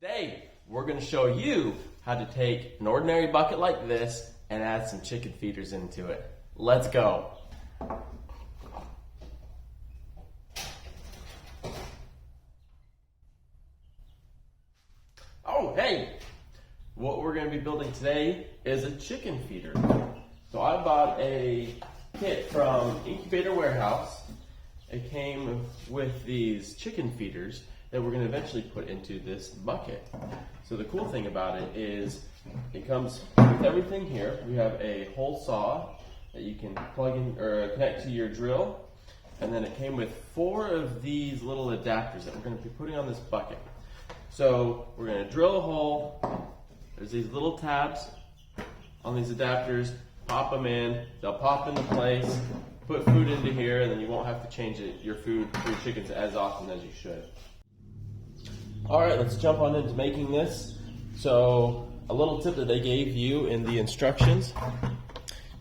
Today, we're going to show you how to take an ordinary bucket like this and add some chicken feeders into it. Let's go. Oh, hey! What we're going to be building today is a chicken feeder. So I bought a kit from Incubator Warehouse. It came with these chicken feeders that we're going to eventually put into this bucket. So the cool thing about it is it comes with everything here. We have a hole saw that you can plug in or connect to your drill, and then it came with 4 of these little adapters that we're going to be putting on this bucket. So we're going to drill a hole. There's these little tabs on these adapters. Pop them in. They'll pop into place. Put food into here, and then you won't have to change your food for your chickens as often as you should. Alright, let's jump on into making this. So, a little tip that they gave you in the instructions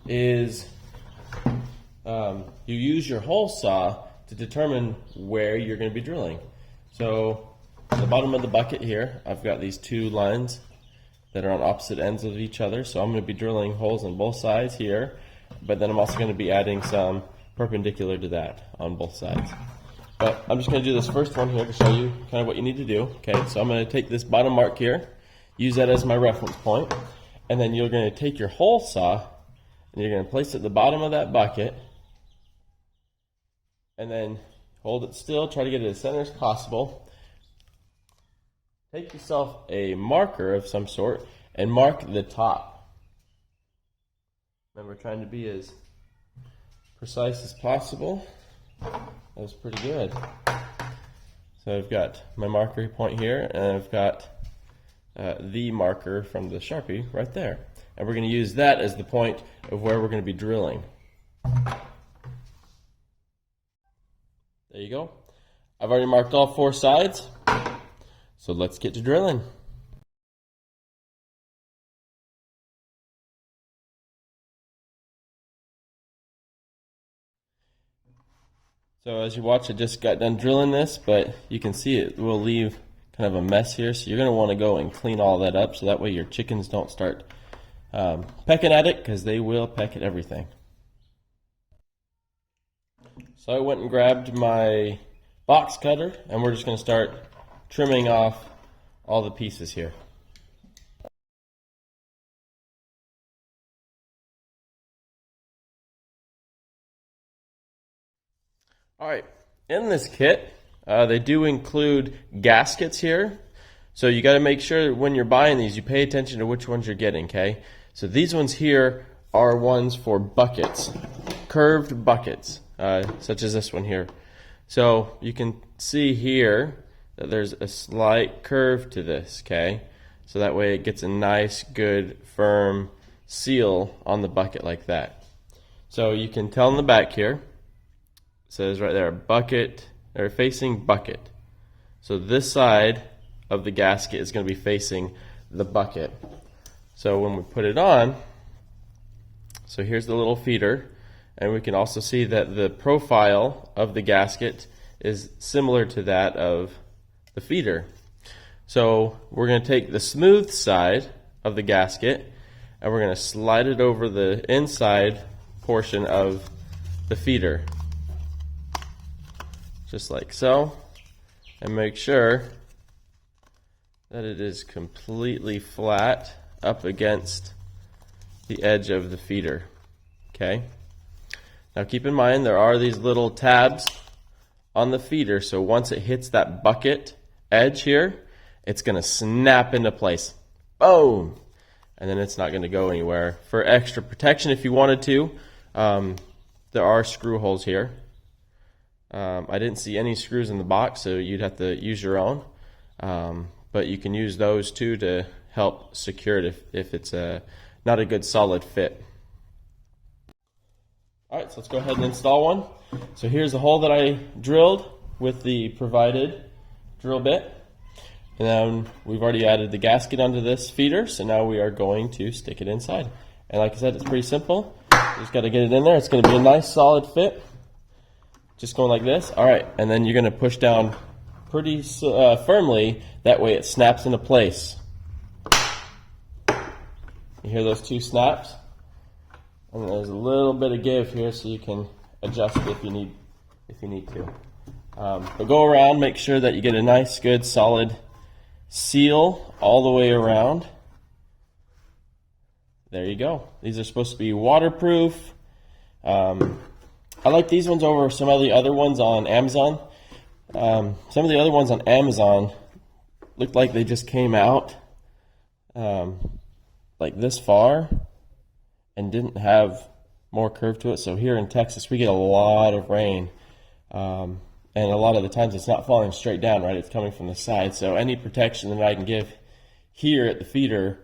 is you use your hole saw to determine where you're going to be drilling. So, at the bottom of the bucket here, I've got these 2 lines that are on opposite ends of each other. So I'm going to be drilling holes on both sides here, but then I'm also going to be adding some perpendicular to that on both sides. But I'm just going to do this first one here to show you kind of what you need to do. Okay, so I'm going to take this bottom mark here, use that as my reference point, and then you're going to take your hole saw and you're going to place it at the bottom of that bucket, and then hold it still, try to get it as center as possible. Take yourself a marker of some sort and mark the top. Remember, trying to be as precise as possible. That was pretty good. So I've got my marker point here, and I've got the marker from the Sharpie right there. And we're going to use that as the point of where we're going to be drilling. There you go. I've already marked all 4 sides. So let's get to drilling. So as you watch, I just got done drilling this, but you can see it will leave kind of a mess here. So you're going to want to go and clean all that up so that way your chickens don't start pecking at it, because they will peck at everything. So I went and grabbed my box cutter, and we're just going to start trimming off all the pieces here. Alright, in this kit, they do include gaskets here. So you got to make sure when you're buying these, you pay attention to which ones you're getting, okay? So these ones here are ones for buckets, curved buckets, such as this one here. So you can see here that there's a slight curve to this, okay? So that way it gets a nice, good, firm seal on the bucket like that. So you can tell in the back here, it says right there, bucket, or facing bucket. So this side of the gasket is going to be facing the bucket. So when we put it on, so here's the little feeder, and we can also see that the profile of the gasket is similar to that of the feeder. So we're going to take the smooth side of the gasket and we're going to slide it over the inside portion of the feeder, just like so, and make sure that it is completely flat up against the edge of the feeder. Okay, now keep in mind there are these little tabs on the feeder, so once it hits that bucket edge here, it's going to snap into place. Boom! And then it's not going to go anywhere. For extra protection, if you wanted to, there are screw holes here. I didn't see any screws in the box, so you'd have to use your own. But you can use those too to help secure it if it's not a good solid fit. Alright, so let's go ahead and install one. So here's the hole that I drilled with the provided drill bit. And then we've already added the gasket onto this feeder, so now we are going to stick it inside. And like I said, it's pretty simple. You just got to get it in there. It's going to be a nice solid fit. Just going like this. Alright, and then you're going to push down pretty firmly. That way it snaps into place. You hear those two snaps? And there's a little bit of give here, so you can adjust it if you need to. But go around, make sure that you get a nice, good, solid seal all the way around. There you go. These are supposed to be waterproof. I like these ones over some of the other ones on Amazon. Some of the other ones on Amazon looked like they just came out like this far and didn't have more curve to it. So here in Texas, we get a lot of rain. And a lot of the times it's not falling straight down, right? It's coming from the side. So any protection that I can give here at the feeder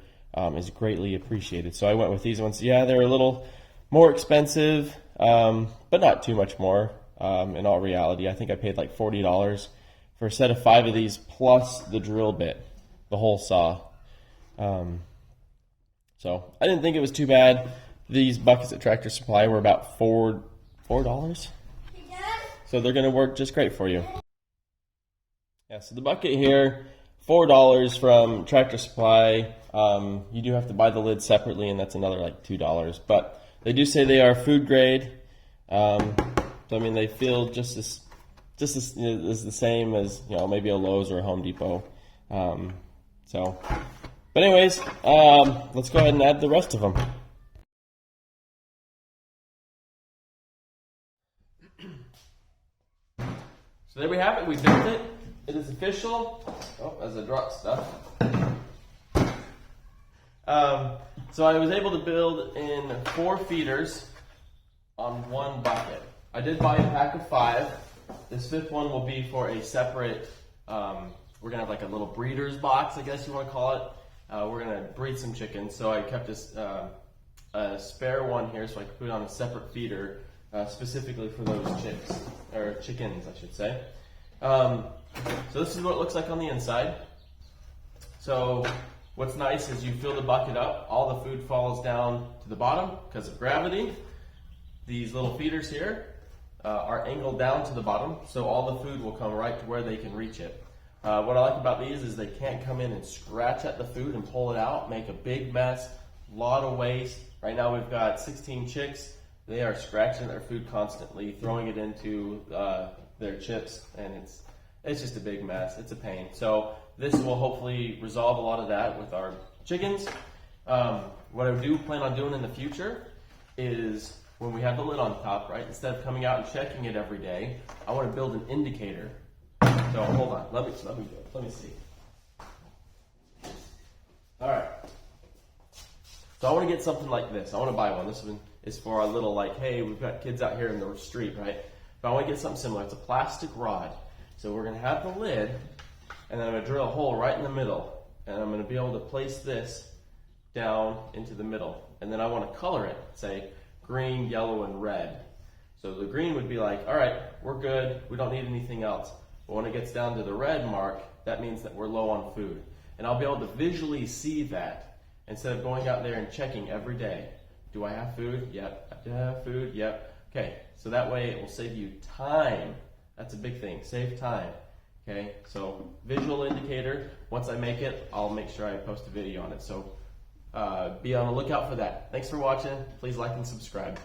is greatly appreciated. So I went with these ones. Yeah, they're a little more expensive, but not too much more in all reality. I think I paid like $40 for a set of 5 of these plus the drill bit, the whole saw. So I didn't think it was too bad. These buckets at Tractor Supply were about $4. So they're going to work just great for you. Yeah, so the bucket here, $4 from Tractor Supply. You do have to buy the lid separately, and that's another like $2. But they do say they are food grade. So I mean, they feel just as the same as, you know, maybe a Lowe's or a Home Depot. But anyways, let's go ahead and add the rest of them. So there we have it. We built it. It is official. Oh, as I drop stuff. So I was able to build in 4 feeders on 1 bucket. I did buy a pack of 5. This 5th one will be for a separate, we're going to have like a little breeder's box, I guess you want to call it. We're going to breed some chickens, so I kept a spare one here so I could put it on a separate feeder specifically for those chicks, or chickens, I should say. So this is what it looks like on the inside. So what's nice is you fill the bucket up, all the food falls down to the bottom because of gravity. These little feeders here are angled down to the bottom, so all the food will come right to where they can reach it. What I like about these is they can't come in and scratch at the food and pull it out, make a big mess, a lot of waste. Right now we've got 16 chicks. They are scratching their food constantly, throwing it into their chips, and it's just a big mess. It's a pain. So this will hopefully resolve a lot of that with our chickens. What I do plan on doing in the future is when we have the lid on top, right, instead of coming out and checking it every day, I want to build an indicator. So hold on, let me see. All right. So I want to get something like this. I want to buy one. This one is for our little, like, hey, we've got kids out here in the street, right? But I want to get something similar. It's a plastic rod. So we're going to have the lid, and then I'm going to drill a hole right in the middle, and I'm going to be able to place this down into the middle. And then I want to color it, say green, yellow, and red. So the green would be like, all right, we're good. We don't need anything else. But when it gets down to the red mark, that means that we're low on food. And I'll be able to visually see that instead of going out there and checking every day. Do I have food? Yep. Do I have food? Yep. Okay, so that way it will save you time. That's a big thing, save time. Okay, so visual indicator. Once I make it, I'll make sure I post a video on it. So be on the lookout for that. Thanks for watching. Please like and subscribe.